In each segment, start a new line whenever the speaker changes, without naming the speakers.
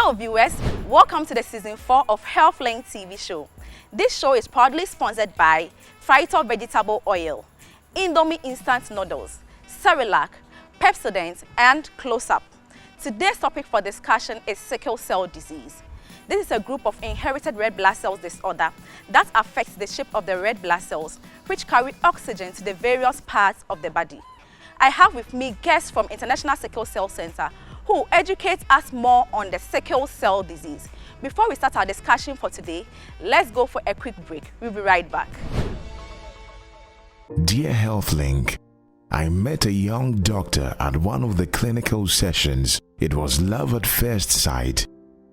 Hello viewers, welcome to the season 4 of HealthLink TV show. This show is proudly sponsored by Phyto Vegetable Oil, Indomie Instant Noodles, Cerelac, Pepsodent, and Close-Up. Today's topic for discussion is sickle cell disease. This is a group of inherited red blood cells disorder that affects the shape of the red blood cells, which carry oxygen to the various parts of the body. I have with me guests from International Sickle Cell Center who educate us more on the sickle cell disease. Before we start our discussion for today, let's go for a quick break. We'll be right back.
Dear HealthLink, I met a young doctor at one of the clinical sessions. It was love at first sight.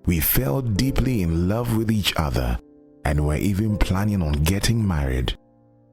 We fell deeply in love with each other and were even planning on getting married.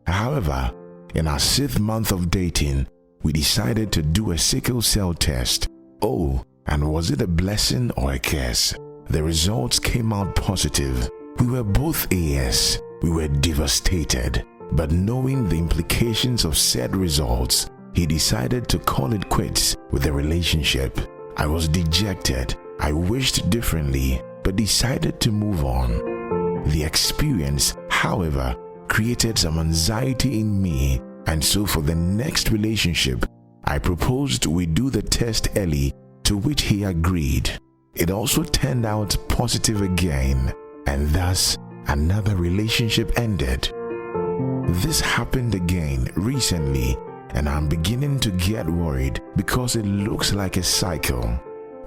However, in our 6th month of dating, we decided to do a sickle cell test. Oh, and was it a blessing or a curse? The results came out positive. We were both AS. We were devastated. But knowing the implications of said results, he decided to call it quits with the relationship. I was dejected. I wished differently, but decided to move on. The experience, however, created some anxiety in me, and so for the next relationship, I proposed we do the test early, to which he agreed. It also turned out positive again, and thus another relationship ended. This happened again recently, and I'm beginning to get worried because it looks like a cycle.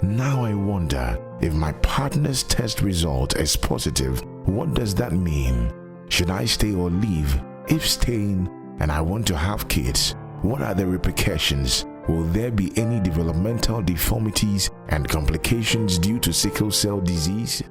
Now I wonder, if my partner's test result is positive, what does that mean? Should I stay or leave? If staying and I want to have kids, what are the repercussions? Will there be any developmental deformities and complications due to sickle cell disease?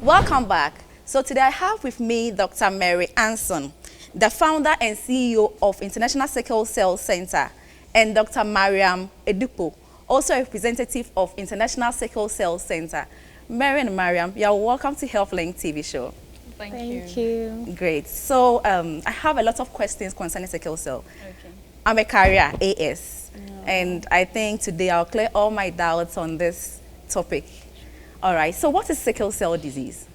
Welcome back. So today I have with me Dr. Mary Anson, the founder and CEO of International Sickle Cell Center, and Dr. Mariam Edipo, also a representative of International Sickle Cell Center. Mary and Mariam, you are welcome to HealthLink TV show.
Thank you.
Great. So I have a lot of questions concerning sickle cell.
Okay.
I'm a career AS, and I think today I'll clear all my doubts on this topic. All right, so what is sickle cell disease?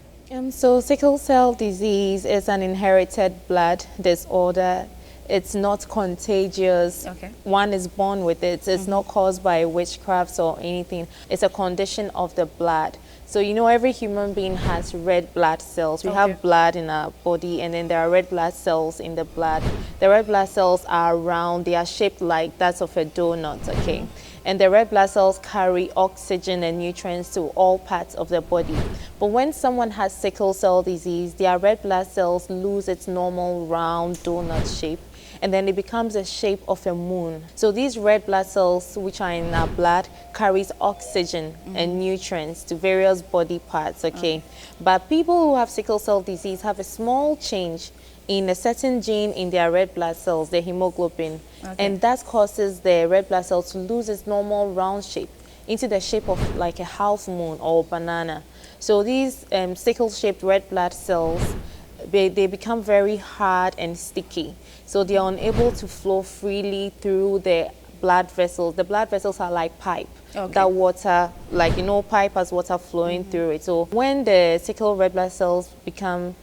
So sickle cell disease is an inherited blood disorder. It's not contagious.
Okay.
One is born with it. It's not caused by witchcraft or anything. It's a condition of the blood. So you know every human being has red blood cells. We have blood in our body, and then there are red blood cells in the blood. The red blood cells are round. They are shaped like that of a donut, okay? And the red blood cells carry oxygen and nutrients to all parts of the body. But when someone has sickle cell disease, their red blood cells lose its normal round donut shape, and then it becomes a shape of a moon. So these red blood cells, which are in our blood, carries oxygen and nutrients to various body parts, okay? But people who have sickle cell disease have a small change in a certain gene in their red blood cells, the hemoglobin, and that causes the red blood cells to lose its normal round shape into the shape of like a half moon or banana. So these sickle-shaped red blood cells, they become very hard and sticky. So they are unable to flow freely through the blood vessels. The blood vessels are like pipe. That water, like, you know, pipe has water flowing through it. So when the sickle red blood cells become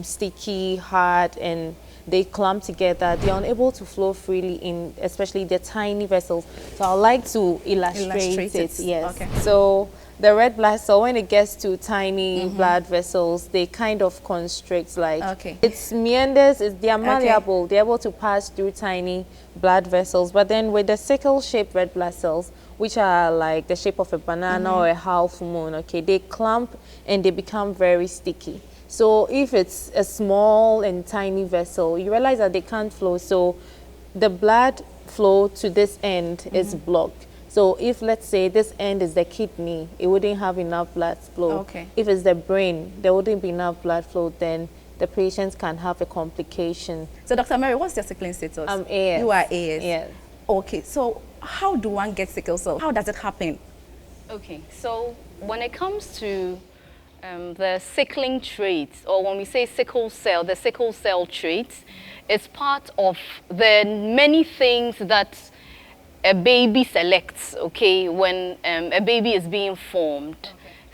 sticky, hard, and they clump together, they are unable to flow freely in especially the tiny vessels. So I'd like to illustrate it. Yes. Okay. So the red blood cell, when it gets to tiny blood vessels, they kind of constrict, like its meanders, they are malleable, they're able to pass through tiny blood vessels. But then with the sickle-shaped red blood cells, which are like the shape of a banana or a half moon, okay, they clump and they become very sticky. So if it's a small and tiny vessel, you realize that they can't flow. So the blood flow to this end is blocked. So if, let's say, this end is the kidney, it wouldn't have enough blood flow. If it's the brain, there wouldn't be enough blood flow, then the patients can have a complication.
So Dr. Mary, what's your sickling status?
I'm AS.
You are AS?
Yes.
Okay, so how do one get sickle cell? How does it happen?
Okay, so when it comes to the sickling traits, or when we say sickle cell, the sickle cell traits, it's part of the many things that a baby selects, okay, when a baby is being formed. Okay.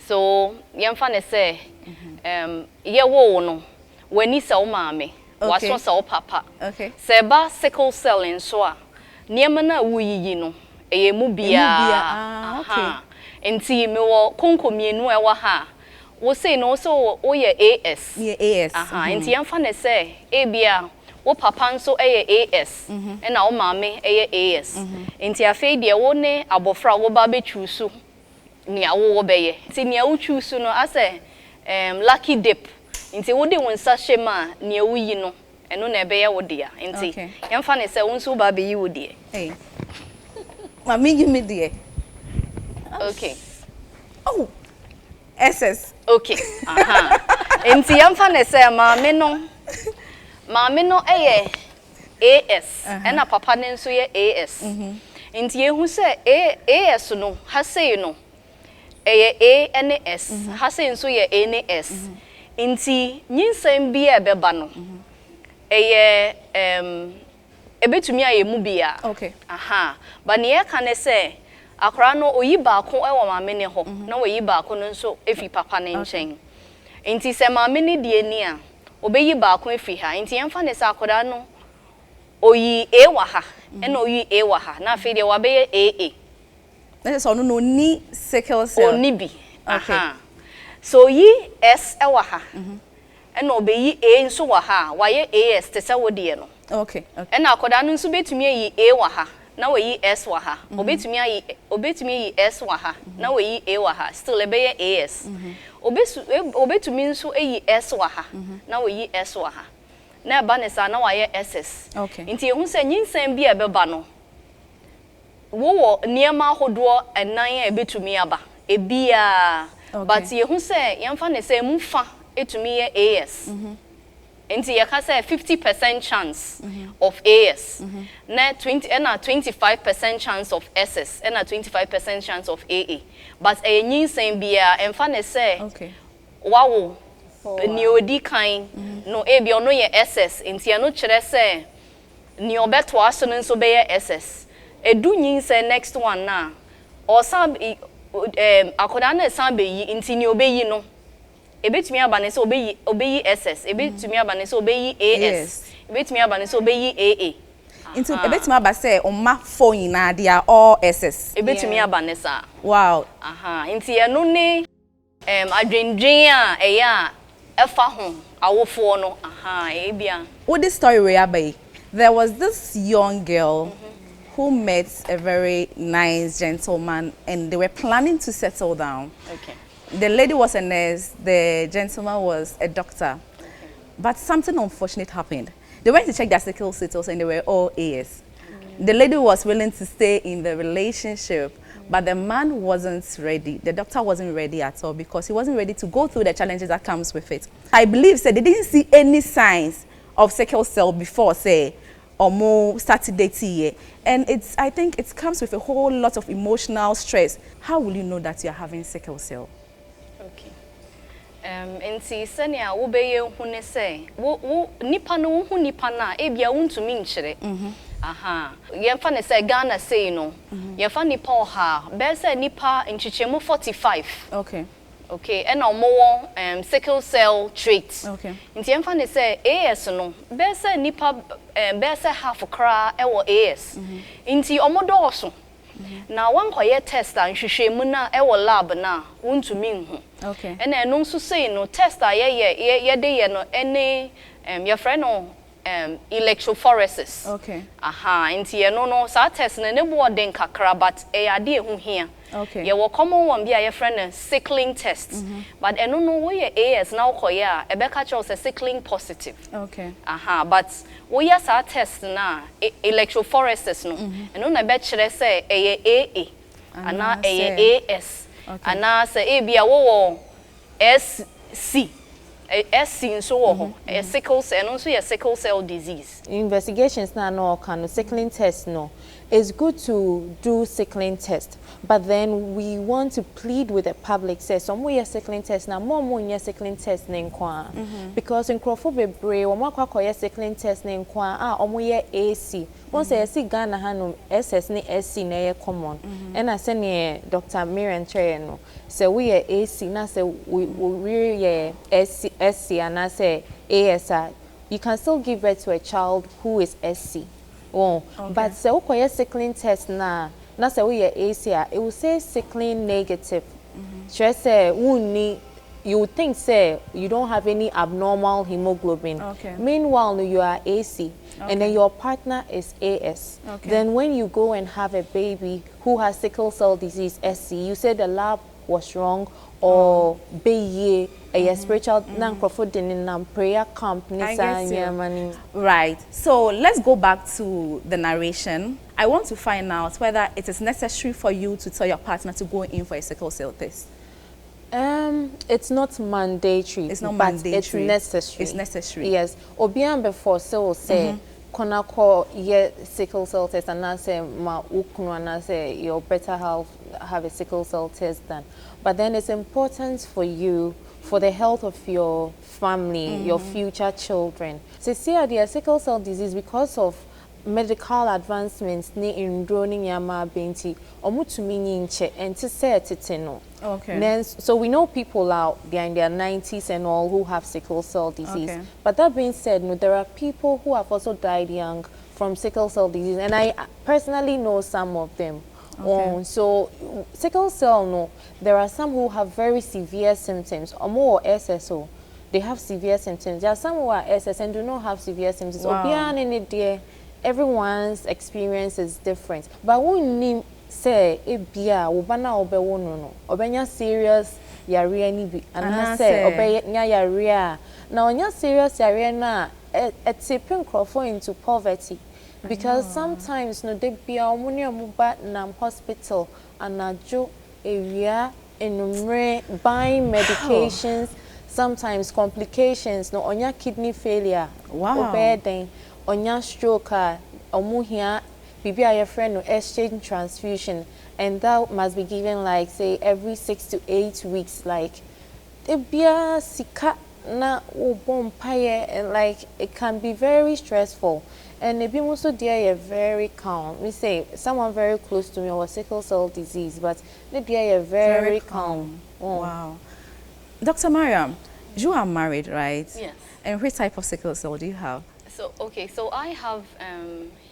So, yamfane say, ye wo no, when ni sa o mame, waso sa o papa.
Okay.
Seba sickle cell in so a, niyama na wuyiyi no, eye mu bia.
Okay.
Enti me wo konko mienu e wa ha. Wo say no so o ye AS.
Yeah, AS.
Enti yamfane say, e bia wo papa nso eye AS na wo mame eye AS enti afei de wo ne abofra wo ba be choose nia wo beye enti nia wo choose no ase lucky dip enti wo de wonsa shema nia wo yi no eno na ebeye wo de a enti yemfa ne se wo nso ba be yi wo de
hey mami give me de
okay
oh SS
okay enti yemfa ne se mame no Mama no AS and papa nso ye AS. Nti ehu se AS no ha say no A and S ha say nso ye A and S. Nti nyinsem bi e beba no ebetumi aye mu bia.
Okay.
But ne ka ne se akra no oyi baako e wo mama ne ho na oyi baako no nso efi papa ne nchen. Nti se mama ne die ni a obeyi baako efi ha nti yemfa ne sa akoda no oyi A wa ha na oyi A wa ha na afi de wa be AA
na so no ni sickle cell
oni bi so yi S e wa ha na obeyi A nso wa ha wa ye AS te se wo de no
okay
na akoda no nso betumi yi A wa ha na we yi S wa ha obetumi yi S wa ha na we yi A wa ha still e be ye AS obetumi nso eyi S wa ha na we yi S wa ha na ba ne sa na wa ye SS
okay
nti ehun se nyinsam bi e beba no wo niema hodo enan e betumi aba ebia but ehun se yemfa ne se mfa etumi ye AS nti ye ka say 50% chance of AS na 25% chance of SS and a 25% chance of AA but e nyinsam bia emfa ne say
okay
wawo ni odi kan no e bia no ye SS nti e no kire say ni obeto aso no nso be ye SS edu nyinsam next one na o sam akoda na sam be yi nti ni obeyi no ebetumi abane se obeyi SS ebetumi abane se obeyi AS ebetumi abane se obeyi AA
into ebetumi abase o ma phone na they are all SS
ebetumi abane sa
wow
nti eno ne adwendwen a eya efa ho awofo no ebia
with this story we abai there was this young girl who met a very nice gentleman and they were planning to settle down.
Okay.
The lady was a nurse, the gentleman was a doctor. Okay. But something unfortunate happened. They went to check their sickle status and they were all AS. The lady was willing to stay in the relationship, but the man wasn't ready. The doctor wasn't ready at all because he wasn't ready to go through the challenges that comes with it. I believe they didn't see any signs of sickle cell before, say, or more started dating. And I think it comes with a whole lot of emotional stress. How will you know that you're having sickle cell?
Okay. Enti senia wo beye hu ne se wo nipa no hu nipa na e bia wuntumi nkyere yemfa ne se Ghana say no yemfa nipa oha be se nipa nchichemu 45 okay and omo sickle cell trait
okay
nti yemfa ne se AS no be se nipa be se half kra e wo AS nti omo dooso na wankoye test an hwehwemu na e wo lab na wuntumi nhu
okay
and eno nso say no test a ye de ye no ene your friend no electrophoresis
okay
nti eno no sa test na ne bo den kakra but e ade ehu hia
okay
ye wo common one bi a your friend sickling test but eno no wo ye AS na ukoye a e be ka che say sickling positive
okay
but wo ye sa test na electrophoresis no eno na be kire say e ye AA ana e ye AS ana say e bia wo SC nso wo ho sickle cell no so ye sickle cell disease
investigations na no can sickling test no it's good to do sickling test but then we want to plead with the public say some way sickling test na more nya sickling test na nkwa because nkrofo bebre wo makwa koye sickling test na nkwa omo ye AC Once I see Ghana hanum SS ni SC na common. And I send Dr. Miriam Chayeno. So we are AC na say we SC and I say ASI. You can still give birth to a child who is SC. Oh, but say we sickling test na say we are AC. It will say sickling negative. Just say you would think say you don't have any abnormal hemoglobin. Meanwhile, you are AC, and then your partner is AS. Then when you go and have a baby who has sickle cell disease SC, you say the lab was wrong or be a spiritual prayer company.
Right. So let's go back to the narration. I want to find out whether it is necessary for you to tell your partner to go in for a sickle cell test.
It's not mandatory.
It's not
but
mandatory.
It's necessary.
It's necessary.
Yes. Obian before so say konako ye sickle cell test and I say ma ukunu and I say you better have a sickle cell test done. But then it's important for you, for the health of your family, your future children. So see the sickle cell disease because of medical advancements ni in droning yama benti omutumi nyinche and to say no. Then, so we know people out there in their 90s and all who have sickle cell disease. But that being said, no, there are people who have also died young from sickle cell disease, and I personally know some of them. So sickle cell, no, there are some who have very severe symptoms, or more SSO. They have severe symptoms. There are some who are SS and do not have severe symptoms. Everyone's experience is different. But when you say ebia obana obewo no obenya serious yare ni bi and say obenya yare na onya serious yare na tipping crofo into poverty because sometimes no dey bia omuni omuba na hospital anajo area enumere buying medications, sometimes complications, no onya kidney failure, obeden onya stroke, omuhia bibi your friend no exchange transfusion, and that must be given like say every 6 to 8 weeks. Like ebia sika na obompaye, and like it can be very stressful. And ebi also there are very calm. We say someone very close to me was sickle cell disease, but they are very calm.
Wow. Dr. Mariam, you are married, right?
Yes.
And which type of sickle cell do you have?
So so I have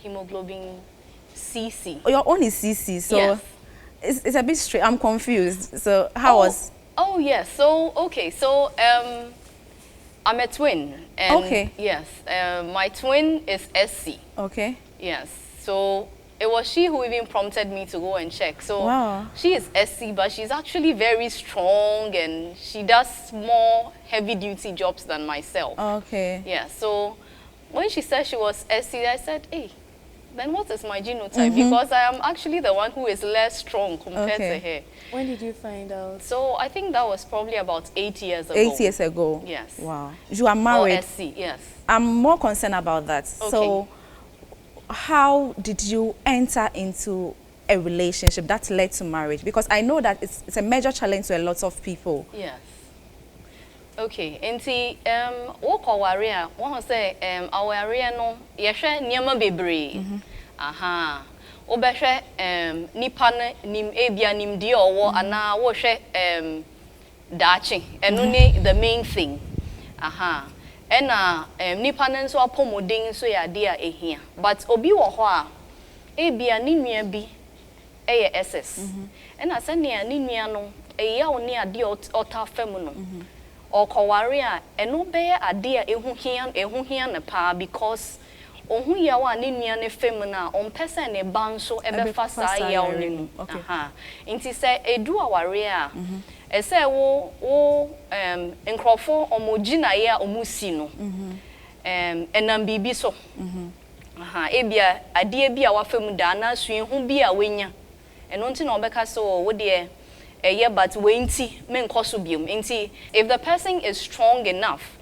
hemoglobin CC.
Oh, your own is CC, so
yes.
It's a bit straight. I'm confused. So how was?
Oh yes. So so I'm a twin. And yes. My twin is SC.
Okay.
Yes. So it was she who even prompted me to go and check. So she is SC, but she's actually very strong and she does more heavy duty jobs than myself.
Okay.
Yeah. So when she said she was SC, I said, hey, then what is my genotype? Because I am actually the one who is less strong compared to her.
When did you find out?
So I think that was probably about 8 years ago.
8 years ago?
Yes.
Wow. You are married?
Oh, SC, yes.
I'm more concerned about that.
Okay.
So how did you enter into a relationship that led to marriage? Because I know that it's a major challenge to a lot of people.
Yes. Okay, enti woko ware won say aware no ye hwe niam bebre aha wo be hwe nipa nim ebia nim die owo ana wo hwe daachi eno ne the main thing aha ena nipa nso apomodin so ya de a ehia but obi wo ho a ebia ni nua bi eye SS ena se ne ni nua no eya wo ne ade ota fam no Okoware eno beye ade a ehu hia na pa because ohu ya wa ne nua ne fem na on person ne banso ebefa sa ya onu aha nti se edu aware a ese wo nkrofo omoji na ya omusi no enam bibi so aha ebia ade bi a wa fem da na suehu bi a wenya eno nti na obeka so wo de yeah, but if the person is strong enough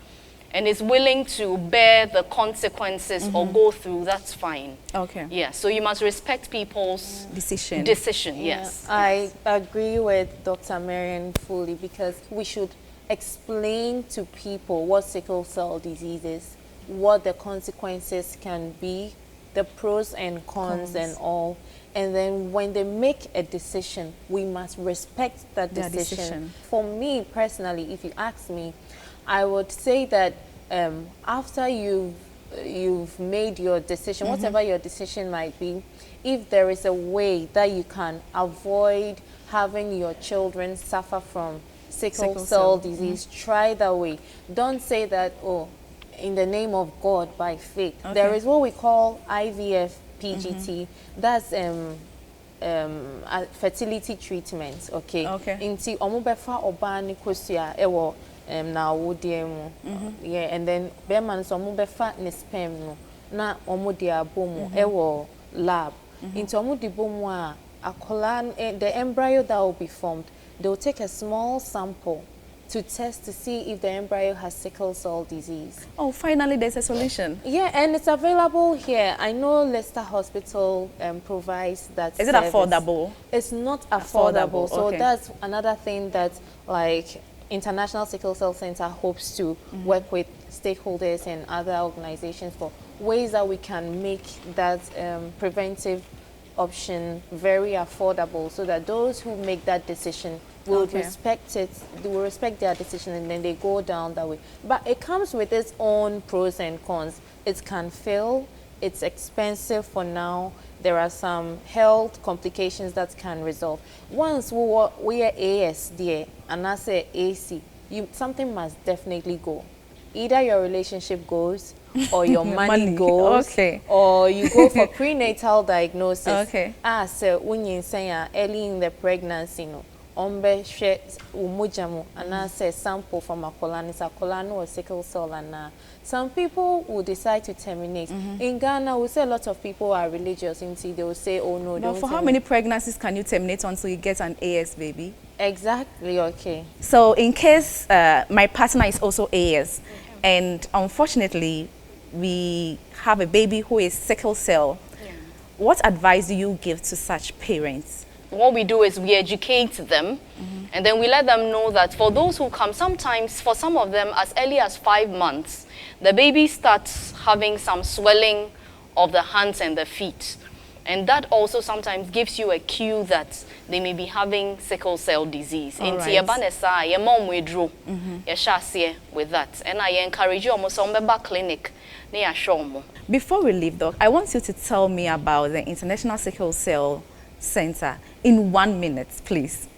and is willing to bear the consequences or go through, that's fine.
Okay.
Yeah, so you must respect people's decision, yes.
I agree with Dr. Marian fully because we should explain to people what sickle cell disease is, what the consequences can be the pros and cons and all. And then when they make a decision, we must respect that decision. For me personally, if you ask me, I would say that after you've made your decision, whatever your decision might be, if there is a way that you can avoid having your children suffer from sickle cell disease, try that way. Don't say that, oh, in the name of God, by faith. There is what we call IVF, PGT. That's a fertility treatment, okay? Inti omubefa obani kusia ewo na wodiemu. Yeah, and then beman so omubefa ne sperm no na omudia bomu ewo lab. Inti omudi bomu a akola the embryo that will be formed, they will take a small sample to test to see if the embryo has sickle cell disease. Oh, finally there's a solution. Yeah, and it's available here. I know Leicester Hospital provides that service. Is it affordable? It's not affordable. So that's another thing that like International Sickle Cell Center hopes to work with stakeholders and other organizations for ways that we can make that preventive option very affordable, so that those who make that decision will respect it, they will respect their decision, and then they go down that way. But it comes with its own pros and cons. It can fail, it's expensive for now, there are some health complications that can resolve. Once we are ASD and I say AC, something must definitely go. Either your relationship goes, or your money goes, or you go for prenatal diagnosis. So when you say early in the pregnancy, no, ombe share umujamu, and I say sample from a colano or sickle cell, and some people will decide to terminate. In Ghana, we say a lot of people are religious, and they will say, oh no, don't. For how many pregnancies can you terminate until you get an AS baby? Exactly. So in case my partner is also AS, and unfortunately we have a baby who is sickle cell, what advice do you give to such parents?
What we do is we educate them, and then we let them know that for those who come, sometimes for some of them as early as 5 months, the baby starts having some swelling of the hands and the feet. And that also sometimes gives you a cue that they may be having sickle cell disease. With that. And I encourage you almost on the clinic.
Before we leave, Doc, I want you to tell me about the International Sickle Cell Center in 1 minute, please.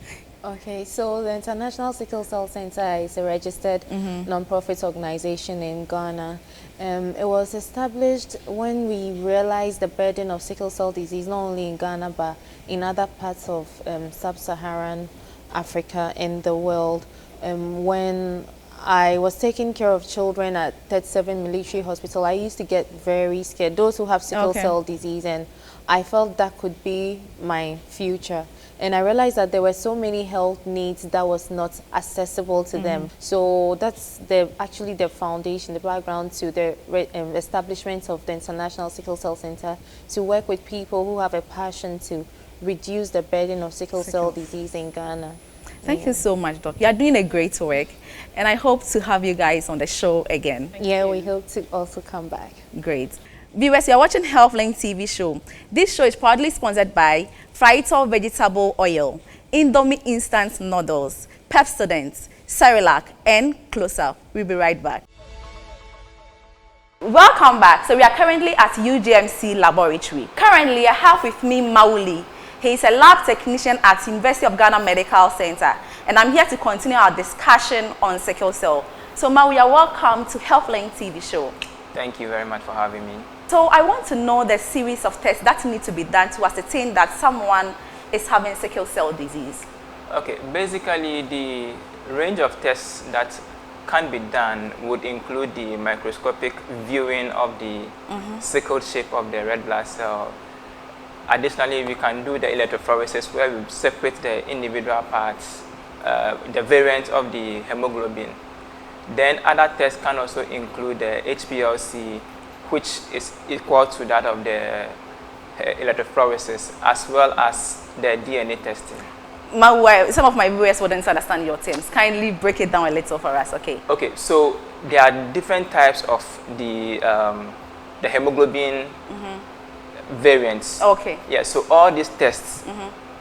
Okay, so the International Sickle Cell Center is a registered non-profit organization in Ghana. It was established when we realized the burden of sickle cell disease, not only in Ghana, but in other parts of sub-Saharan Africa and the world. When I was taking care of children at 37 Military Hospital, I used to get very scared, those who have sickle cell disease, and I felt that could be my future. And I realized that there were so many health needs that was not accessible to them. So that's actually the foundation, the background to the establishment of the International Sickle Cell Center, to work with people who have a passion to reduce the burden of sickle cell disease in Ghana.
Thank you so much, Doc. You are doing a great work, and I hope to have you guys on the show again.
We hope to also come back.
Great. Viewers, you are watching HealthLink TV show. This show is proudly sponsored by Frital Vegetable Oil, Indomie Instant Noodles, Pepsodent, Cerelac, and Closer. We'll be right back. Welcome back. So we are currently at UGMC Laboratory. Currently, I have with me Mauli. He is a lab technician at University of Ghana Medical Center, and I'm here to continue our discussion on sickle cell. So Mauli, you are welcome to HealthLink TV show.
Thank you very much for having me.
So I want to know the series of tests that need to be done to ascertain that someone is having sickle cell disease.
Okay, basically the range of tests that can be done would include the microscopic viewing of the sickle shape of the red blood cell. Additionally, we can do the electrophoresis, where we separate the individual parts, the variant of the hemoglobin. Then other tests can also include the HPLC, which is equal to that of the electrophoresis, as well as the DNA testing.
Some of my viewers wouldn't understand your terms. Kindly break it down a little for us, okay?
Okay, so there are different types of the hemoglobin variants.
Okay.
Yeah, so all these tests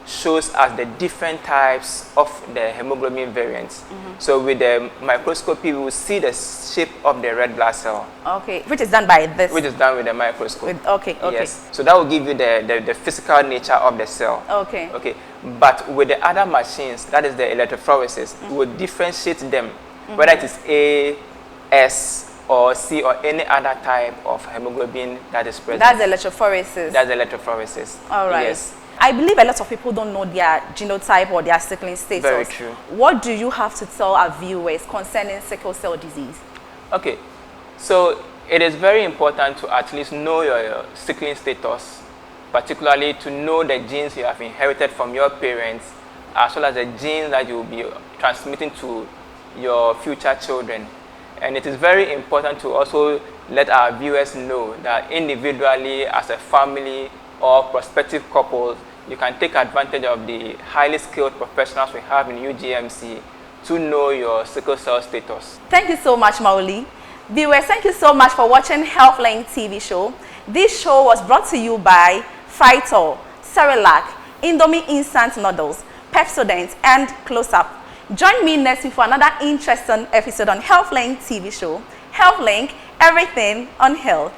shows us the different types of the hemoglobin variants. So with the microscopy, we will see the shape of the red blood cell.
Okay, which is done by this.
Which is done with the microscope.
Okay.
Yes. So that will give you the physical nature of the cell.
Okay.
Okay. But with the other machines, that is the electrophoresis, we will differentiate them, whether it is A, S, or C, or any other type of hemoglobin that is present.
That's electrophoresis.
That's electrophoresis.
All right.
Yes.
I believe a lot of people don't know their genotype or their sickling status.
Very true.
What do you have to tell our viewers concerning sickle cell disease?
Okay, so it is very important to at least know your sickling status, particularly to know the genes you have inherited from your parents, as well as the genes that you will be transmitting to your future children. And it is very important to also let our viewers know that individually, as a family or prospective couples, you can take advantage of the highly skilled professionals we have in UGMC to know your sickle cell status.
Thank you so much, Maoli. Viewers, thank you so much for watching Healthline TV show. This show was brought to you by Phytol, Cerelac, Indomie Instant Noodles, Pepsodent, and Close Up. Join me next week for another interesting episode on Healthline TV show. HealthLink, everything on health.